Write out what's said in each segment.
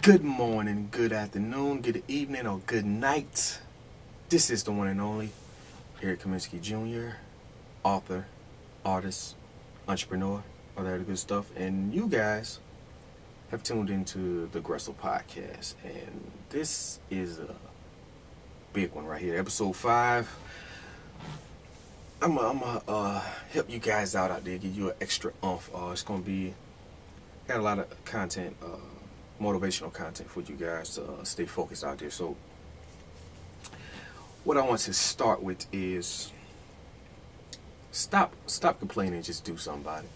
Good morning, good afternoon, good evening, or good night. This is the one and only Eric Cominski Jr., author, artist, entrepreneur, all that good stuff. And you guys have tuned into the Grustle podcast. And this is a big one right here, episode 5. I'm gonna help you guys out there, give you an extra oomph. It's gonna be got a lot of content, motivational content for you guys to stay focused out there. So, what I want to start with is stop complaining, just do something about it.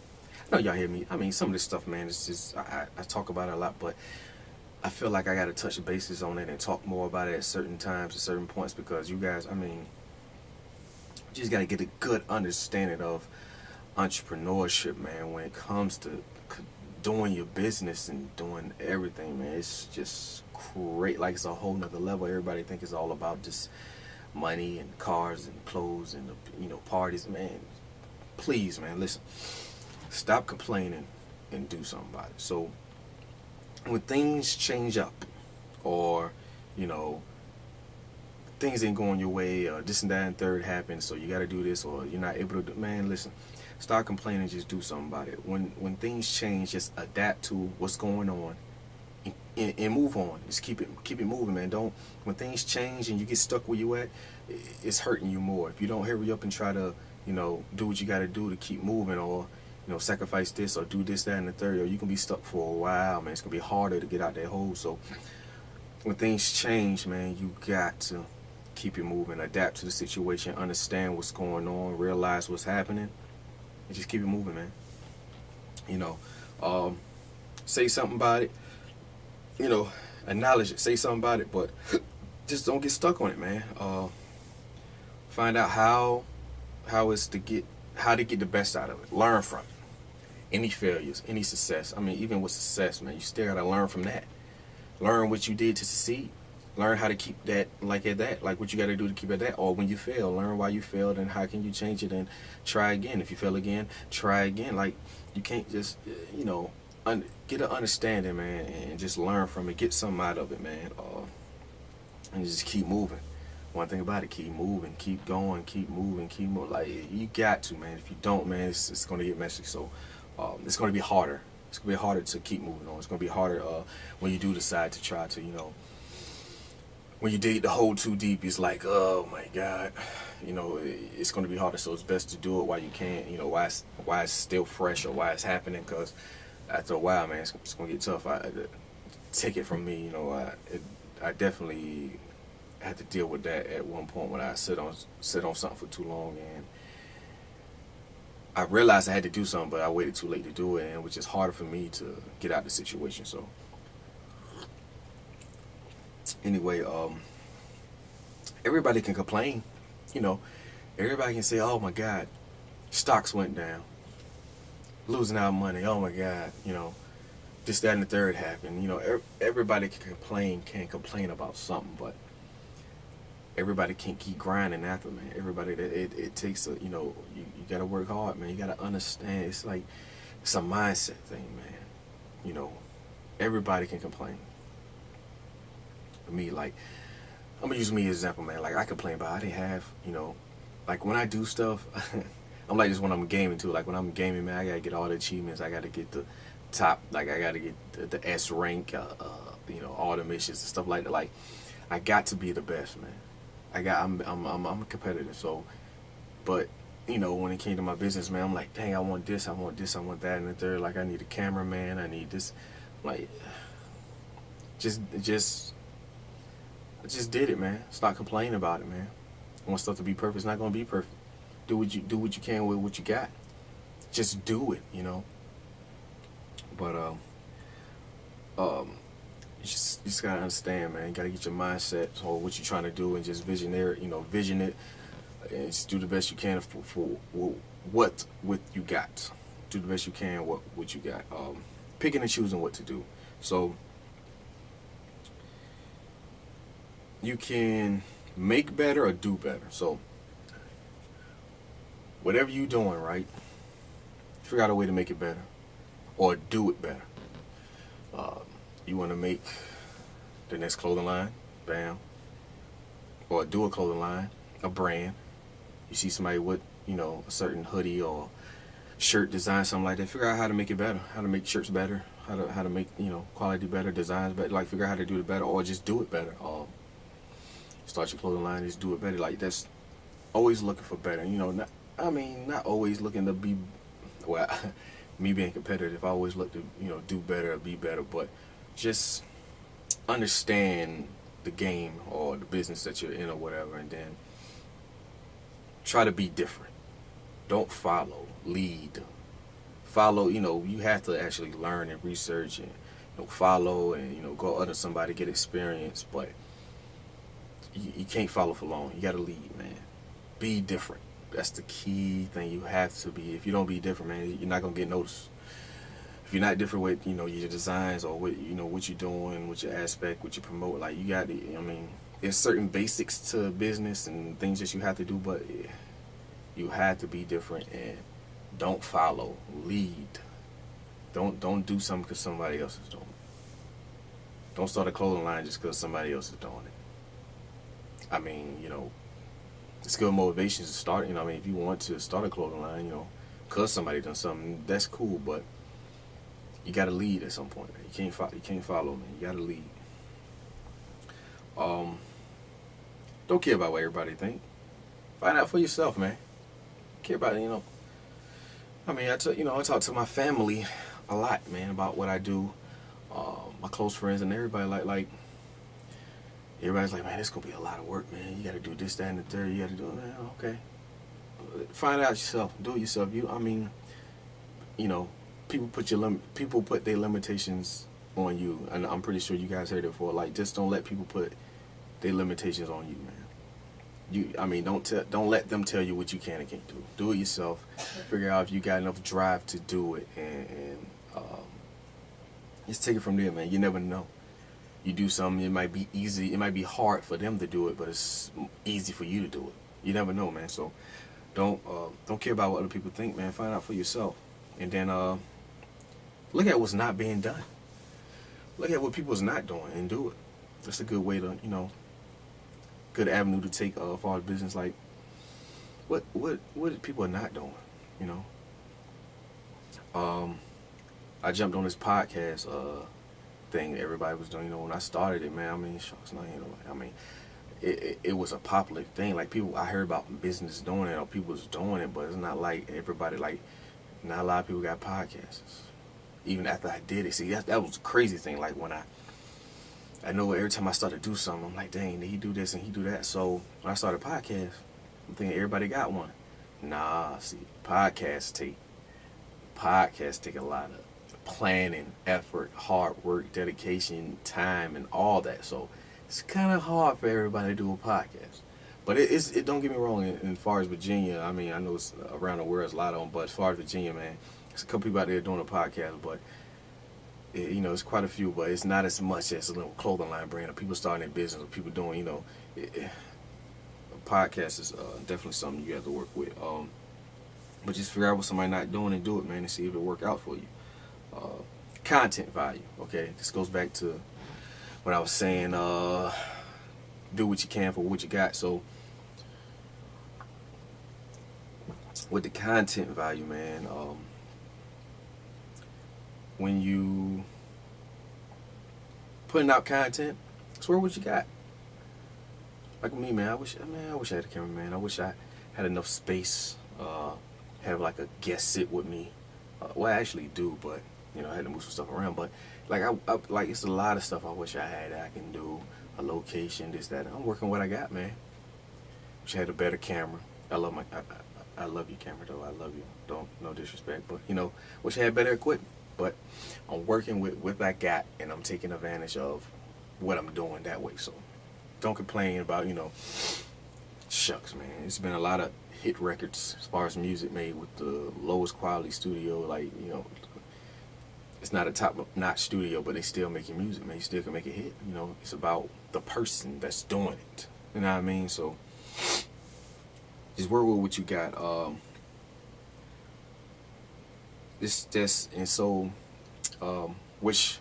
I know y'all hear me. I mean, some of this stuff, man, it's just I talk about it a lot, but I feel like I got to touch the bases on it and talk more about it at certain times, at certain points, because you guys, I mean, you just got to get a good understanding of entrepreneurship, man, when it comes to doing your business and doing everything, man. It's just great. Like, it's a whole nother level. Everybody think it's all about just money and cars and clothes and parties. Man, please, man, listen, stop complaining and do something about it. So when things change up, or things ain't going your way, or this and that and third happens, so you got to do this, or you're not able to do, man, listen, stop complaining, just do something about it. When things change, just adapt to what's going on and move on. Just keep it moving, man. Don't, when things change and you get stuck where you at, it's hurting you more. If you don't hurry up and try to do what you got to do to keep moving, or sacrifice this or do this, that, and the third, or you can be stuck for a while, man. It's gonna be harder to get out that hole. So when things change, man, you got to keep it moving, adapt to the situation, understand what's going on, realize what's happening, and just keep it moving, man. Say something about it, acknowledge it, say something about it, but just don't get stuck on it, man. Find out how to get the best out of it. Learn from it. Any failures, any success. I mean, even with success, man, you still gotta learn from that. Learn what you did to succeed. Learn how to keep that like what you got to do to keep it at that. Or when you fail, learn why you failed and how can you change it and try again. If you fail again, try again. Like, you can't just, get an understanding, man, and just learn from it. Get something out of it, man. And just keep moving. One thing about it, keep moving, keep going, keep moving, keep moving. Like, you got to, man. If you don't, man, it's going to get messy. So it's going to be harder. It's going to be harder to keep moving on. It's going to be harder when you do decide to try to, when you dig the hole too deep, it's like, oh my God, it's going to be harder. So it's best to do it while you can, why it's still fresh, or why it's happening, because after a while, man, it's going to get tough. Take it from me, I definitely had to deal with that at one point when I sit on something for too long, and I realized I had to do something, but I waited too late to do it, and which is harder for me to get out of the situation. So anyway, everybody can complain, everybody can say, oh my God, stocks went down, losing out money, oh my God, this, that, and the third happened. Everybody can complain about something, but everybody can't keep grinding after, man. Everybody, it takes a, you gotta work hard, man. You gotta understand, it's like, it's a mindset thing, man. Everybody can complain. Me, like, I'm gonna use me as an example, man. Like, I complain about I didn't have, like, when I do stuff, I'm like this when I'm gaming too. Like, when I'm gaming, man, I gotta get all the achievements. I gotta get the top, like, I gotta get the S rank, all the missions and stuff like that. Like, I got to be the best, man. I'm competitive. So, but when it came to my business, man, I'm like, dang, I want this, I want this, I want that, and the third. Like, I need a cameraman, I need this. Like, I just did it, man. Stop complaining about it, man. I want stuff to be perfect. It's not gonna be perfect. Do what you can with what you got. Just do it, But you just gotta understand, man. You gotta get your mindset on what you're trying to do and just vision it, and just do the best you can for what you got. Do the best you can what you got. Picking and choosing what to do. So you can make better or do better. So whatever you're doing, right, figure out a way to make it better or do it better. You want to make the next clothing line, bam, or do a clothing line, a brand. You see somebody with, a certain hoodie or shirt design, something like that. Figure out how to make it better, how to make shirts better, how to make, quality better, designs better. Like, figure out how to do it better, or just do it better. Start your clothing line, just do it better. Like, that's always looking for better. Not always looking to be, well, me being competitive. I always look to, do better or be better, but just understand the game or the business that you're in or whatever, and then try to be different. Don't follow, lead. Follow, you have to actually learn and research and follow and go under somebody, get experience, but you can't follow for long. You got to lead, man. Be different. That's the key thing. You have to be. If you don't be different, man, you're not gonna get noticed. If you're not different with your designs or with what you're doing, with your aspect, what you promote, like, you got to. There's certain basics to business and things that you have to do, but you have to be different and don't follow, lead. Don't do something because somebody else is doing it. Don't start a clothing line just because somebody else is doing it. It's good motivation to start. If you want to start a clothing line, because somebody done something, that's cool. But you got to lead at some point. Man. You can't follow, man. You got to lead. Don't care about what everybody think. Find out for yourself, man. Care about it, I talk to my family a lot, man, about what I do. My close friends and everybody like. Everybody's like, man, it's gonna be a lot of work, man. You gotta do this, that, and the third. You gotta do it, man. Okay. Find out yourself. Do it yourself. People put their limitations on you, and I'm pretty sure you guys heard it before. Like, just don't let people put their limitations on you, man. Don't let them tell you what you can and can't do. Do it yourself. Figure out if you got enough drive to do it, and just take it from there, man. You never know. You do something, it might be easy, it might be hard for them to do it, but it's easy for you to do it. You never know, man. So don't care about what other people think, man. Find out for yourself, and then look at what's not being done. Look at what people's not doing and do it. That's a good way to, good avenue to take as far as business. Like, what people are not doing, I jumped on this podcast thing everybody was doing. When I started it, man, shucks, it was a popular thing. Like, people, I heard about business doing it or people was doing it, but it's not like everybody, like, not a lot of people got podcasts. Even after I did it, see, that was a crazy thing. Like, when I know every time I start to do something, I'm like, dang, he do this and he do that. So when I started a podcast, I'm thinking everybody got one. Nah, see, podcasts take a lot of planning, effort, hard work, dedication, time, and all that. So it's kind of hard for everybody to do a podcast. But it don't get me wrong. As far as Virginia, I know it's around the world, there's a lot of them. But as far as Virginia, man, there's a couple people out there doing a podcast. But it's quite a few. But it's not as much as a little clothing line brand or people starting their business or people doing. A podcast is definitely something you have to work with. But just figure out what somebody not doing and do it, man, and see if it work out for you. Content value. Okay, this goes back to what I was saying. Do what you can for what you got. So with the content value, man, when you putting out content, swear what you got. Like me, man, I wish I had a camera, man. I wish I had enough space, have like a guest sit with me. Well, I actually do, but I had to move some stuff around. But like I it's a lot of stuff I wish I had that I can do. A location, this, that. I'm working what I got, man. Wish I had a better camera. I love your camera, though. I love you. No disrespect, but wish I had better equipment. But I'm working with what I got, and I'm taking advantage of what I'm doing that way. So don't complain about shucks, man. It's been a lot of hit records as far as music made with the lowest quality studio. Like, it's not a top-notch studio, but they still making music, man. You still can make a hit. It's about the person that's doing it. You know what I mean? So just work with what you got. Which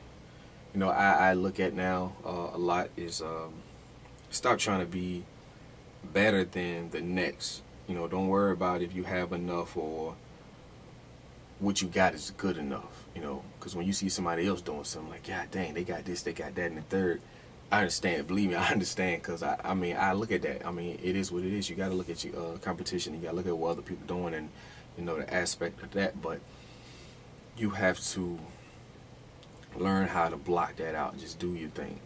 I look at now a lot is stop trying to be better than the next. Don't worry about if you have enough or what you got is good enough. Because when you see somebody else doing something like, God dang, they got this, they got that, and the third. I understand. Believe me, I understand. Because I look at that. It is what it is. You got to look at your competition. You got to look at what other people doing, and the aspect of that. But you have to learn how to block that out. Just do your thing.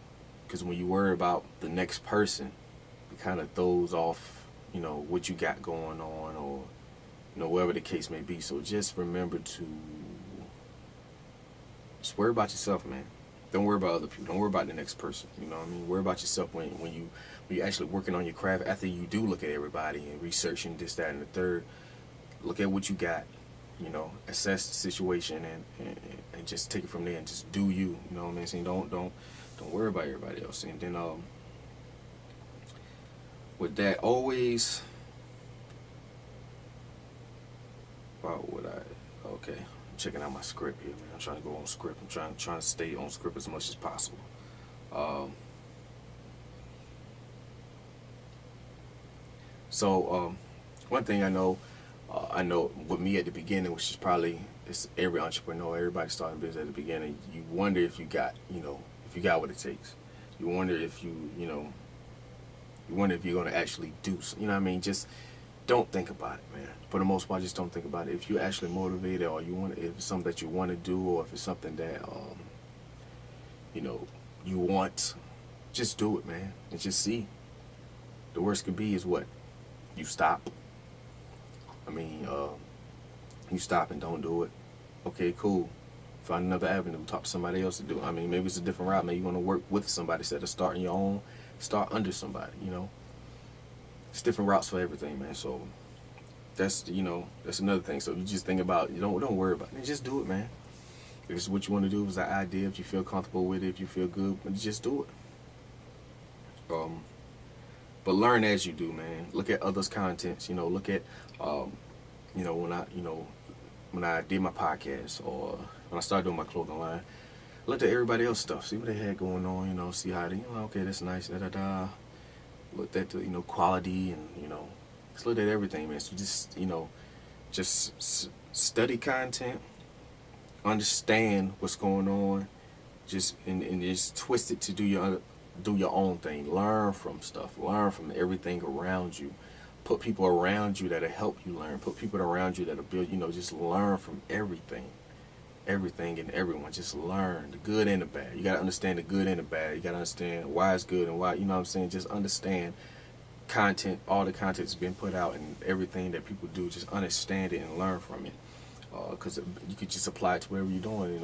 Because when you worry about the next person, it kind of throws off, what you got going on, or whatever the case may be. So just remember to just worry about yourself, man. Don't worry about other people. Don't worry about the next person. Worry about yourself when you're actually working on your craft. After you do look at everybody and researching this, that, and the third, look at what you got. Assess the situation and just take it from there and just do you. You know what I'm saying? Don't worry about everybody else. And then with that, always. Okay. Checking out my script here, man. I'm trying to go on script. I'm trying to stay on script as much as possible. One thing I know with me at the beginning, which is probably it's every entrepreneur, everybody starting business at the beginning. You wonder if you got, if you got what it takes. You wonder if you wonder if you're gonna actually do. Just don't think about it, man. For the most part, just don't think about it. If you're actually motivated, or if it's something that you want to do, or if it's something that you want, just do it, man, and just see. The worst could be is what? You stop. You stop and don't do it. Okay, cool. Find another avenue. Talk to somebody else to do it. Maybe it's a different route. Maybe you want to work with somebody instead of starting your own. Start under somebody. It's different routes for everything, man. So that's another thing. So you just think about, don't worry about it. Just do it, man. If it's what you want to do, if it's an idea, if you feel comfortable with it, if you feel good, just do it. But learn as you do, man. Look at others' contents. Look at when I did my podcast, or when I started doing my clothing line, looked at everybody else's stuff, see what they had going on, see how they, okay, that's nice, da-da-da. Looked at the, quality, and, just looked at everything, man. So just study content, understand what's going on, and just twist it to do your own thing. Learn from stuff. Learn from everything around you. Put people around you that'll help you learn. Put people around you that'll build, just learn from everything. Everything and everyone. Just learn the good and the bad. You got to understand the good and the bad. You got to understand why it's good and why, just understand content, all the content that's been put out and everything that people do. Just understand it and learn from it. Because you could just apply it to wherever you're doing.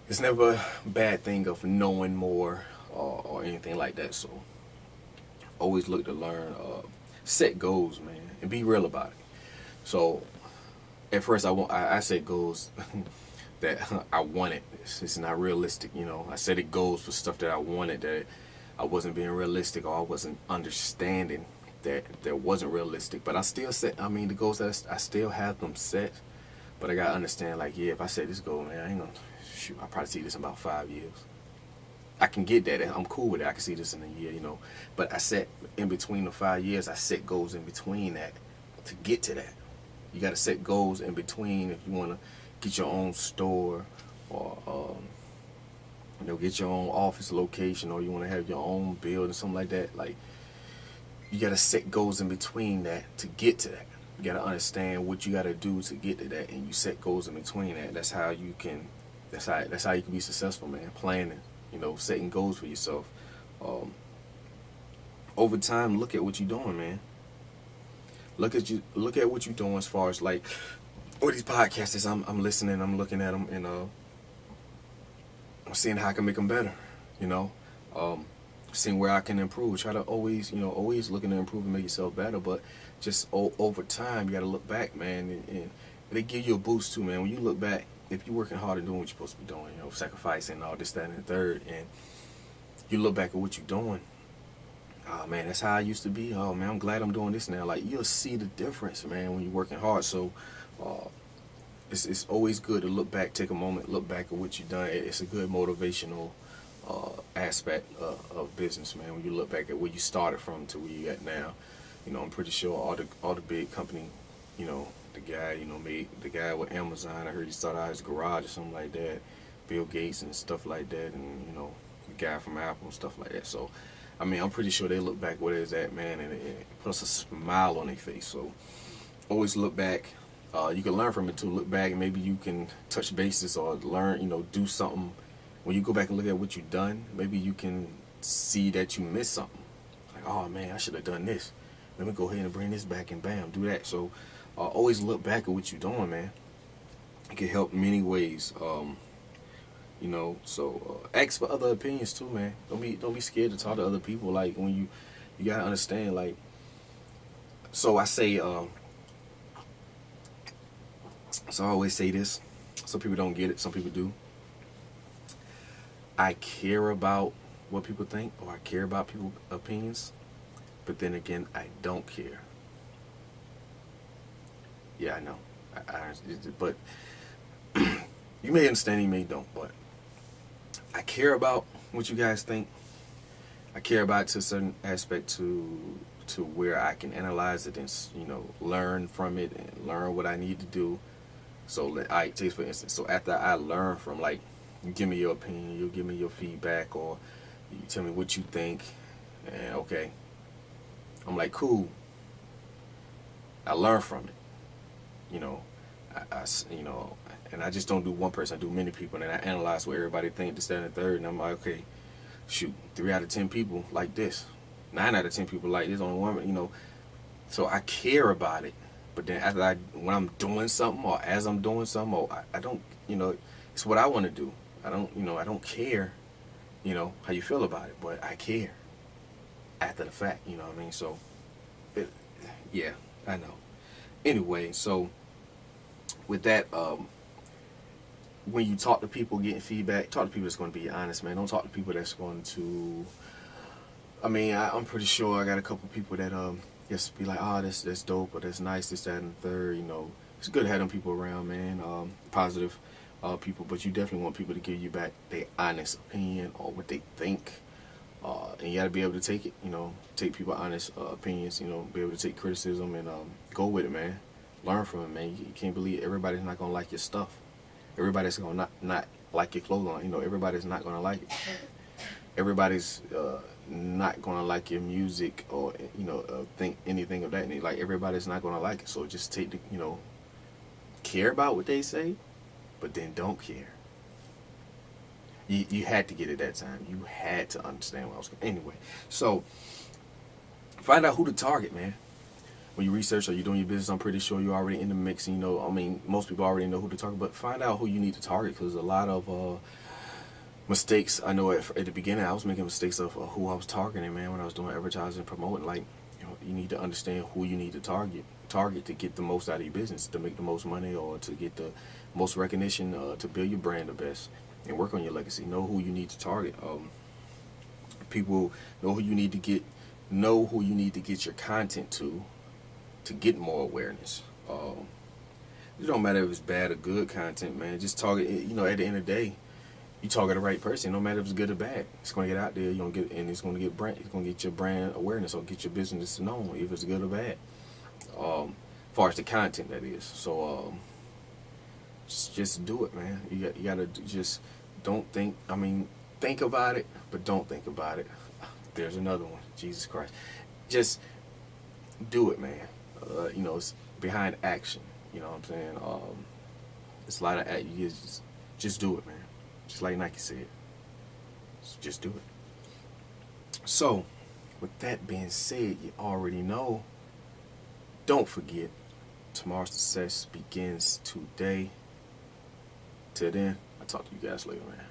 It's never a bad thing of knowing more or anything like that. So always look to learn. Set goals, man, and be real about it. So at first I set goals that I wanted. It's not realistic, I set it goals for stuff that I wanted that I wasn't being realistic, or I wasn't understanding that wasn't realistic. But I still set, the goals that I still have them set. But I gotta understand, if I set this goal, man, I ain't gonna I'll probably see this in about 5 years. I can get that. I'm cool with it. I can see this in a year, But I set in between the 5 years, I set goals in between that to get to that. You got to set goals in between if you want to get your own store, or get your own office location, or you want to have your own building, something like that. You got to set goals in between that to get to that. You got to understand what you got to do to get to that, and you set goals in between that. That's how you can. That's how you can be successful, man. Planning. Setting goals for yourself. Over time, look at what you're doing, man. Look at what you're doing as far as all these podcasters. I'm listening. I'm looking at them, and I'm seeing how I can make them better. Seeing where I can improve. Try to always looking to improve and make yourself better. But just over time, you got to look back, man, and they give you a boost too, man. When you look back, if you're working hard and doing what you're supposed to be doing, sacrificing all this, that, and the third, and you look back at what you're doing, oh man, that's how I used to be. Oh man, I'm glad I'm doing this now. You'll see the difference, man, when you're working hard. So it's always good to look back, take a moment, look back at what you've done. It's a good motivational aspect of business, man. When you look back at where you started from to where you at now, you know, I'm pretty sure all the big company, you know, the guy, you know, made the guy with Amazon. I heard he started out his garage or something like that. Bill Gates and stuff like that, and you know, the guy from Apple and stuff like that. So, I mean, I'm pretty sure they look back where it's at, man, and it puts a smile on their face. So, always look back. You can learn from it too. Look back and maybe you can touch bases or learn, you know, do something. When you go back and look at what you've done, maybe you can see that you missed something. Like, oh man, I should have done this. Let me go ahead and bring this back and bam, do that. So always look back at what you're doing, man. It can help many ways. You know, so ask for other opinions too, man. Don't be scared to talk to other people. Like when you gotta understand, like, so I say so I always say this. Some people don't get it, some people do. I care about what people think, or I care about people's opinions, but then again, I don't care. Yeah, I know. But you may understand, you may don't, but I care about what you guys think. I care about it to a certain aspect to where I can analyze it and, you know, learn from it and learn what I need to do. So I take for instance. So after I learn from, like, you give me your opinion, you give me your feedback, or you tell me what you think, and okay, I'm like, cool. I learn from it, you know. You know, and I just don't do one person. I do many people, and I analyze what everybody think, this, that, and the third, and I'm like, okay, shoot, 3 out of 10 people like this, 9 out of 10 people like this, only one, you know. So I care about it. But then after when I'm doing something, or as I'm doing something, or I don't, you know, it's what I want to do. I don't, you know, I don't care, you know, how you feel about it, but I care after the fact, you know what I mean? So, yeah, I know. Anyway, so with that, when you talk to people getting feedback, talk to people that's going to be honest, man. Don't talk to people that's going to, I mean, I'm pretty sure I got a couple people that, just be like, oh, that's dope, or that's nice, this, that, and the third, you know. It's good to have them people around, man, positive people, but you definitely want people to give you back their honest opinion or what they think, and you got to be able to take it, you know, take people's honest opinions, you know, be able to take criticism and go with it, man. Learn from it, man. You can't believe everybody's not going to like your stuff. Everybody's going to not like your clothing, you know, everybody's not going to like it. Everybody's not gonna like your music, or you know, think anything of that nature. Like, everybody's not gonna like it. So just take the, you know, care about what they say, but then don't care. You had to get it that time. You had to understand what I was going. Anyway, so find out who to target, man. When you research or you're doing your business, I'm pretty sure you're already in the mix. You know, I mean, most people already know who to target, but find out who you need to target, because a lot of mistakes. I know at the beginning I was making mistakes of who I was targeting, man, when I was doing advertising and promoting. Like, you know, you need to understand who you need to target to get the most out of your business, to make the most money, or to get the most recognition, to build your brand the best and work on your legacy. Know who you need to target. People know who you need to get. Know who you need to get your content to get more awareness. It don't matter if it's bad or good content, man. Just target. You know, at the end of the day, you target the right person. No matter if it's good or bad, it's going to get out there. You don't get, and it's going to get brand. It's going to get your brand awareness, or get your business known, if it's good or bad. As far as the content, that is. So just do it, man. You got to just don't think. I mean, think about it, but don't think about it. There's another one. Jesus Christ. Just do it, man. You know, it's behind action. You know what I'm saying? It's a lot of act. You just do it, man. Just like Nike said, just do it. So, with that being said, you already know, don't forget, tomorrow's success begins today. Till then, I'll talk to you guys later, man.